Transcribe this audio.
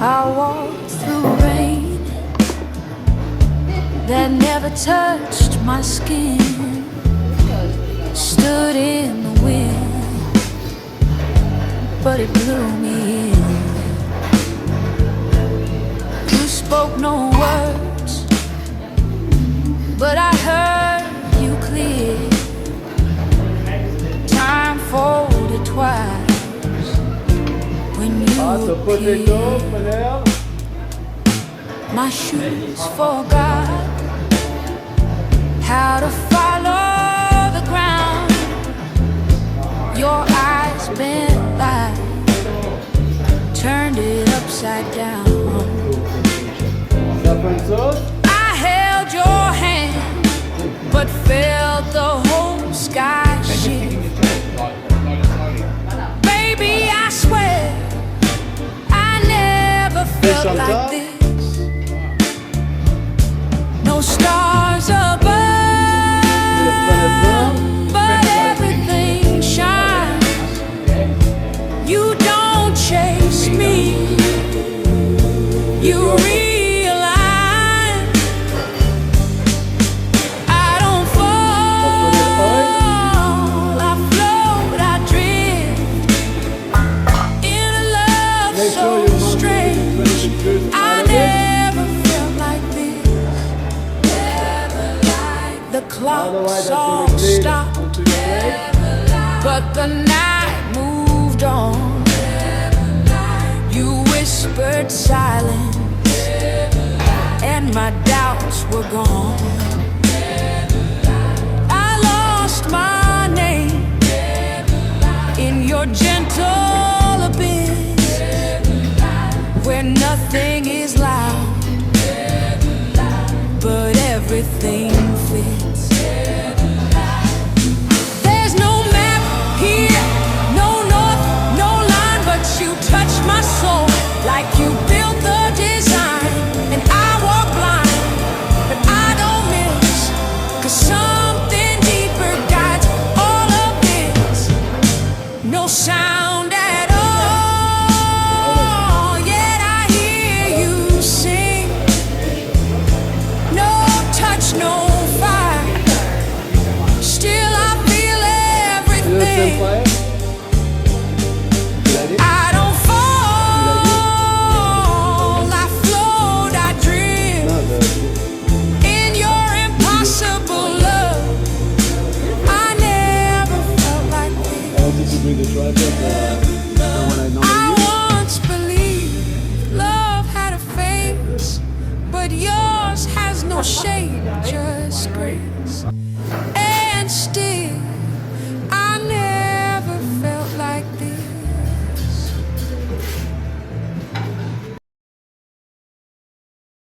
I walked through rain that never touched my skin, stood in the wind, but it blew me in. You spoke no words, but I heard you clear. Time folded twice when you appeared. My shoes forgot how to follow the ground. Your eyes bent like turned it upside down. I held your hand, but felt the whole sky shift. Baby, I swear I never felt like this. No stars above, but everything shines. You don't chase me, you realign. I don't fall, I float, I drift in a love so strange. I never felt like this. The clocks all stopped, but the night moved on. You whispered silence, and my doubts were gone. I lost my name in your gentle abyss, where nothing is loud, but everything fits. There's no map here, no north, no line, but you touch my soul like you built the design. And I walk blind, but I don't miss, 'cause something deeper guides all of this. No sound at all, yet I hear you sing. No touch, no fire, still I feel everything. I don't fall, I float, I drift in your impossible love. I never felt like this. I once believed love had a face, but yours has no shape.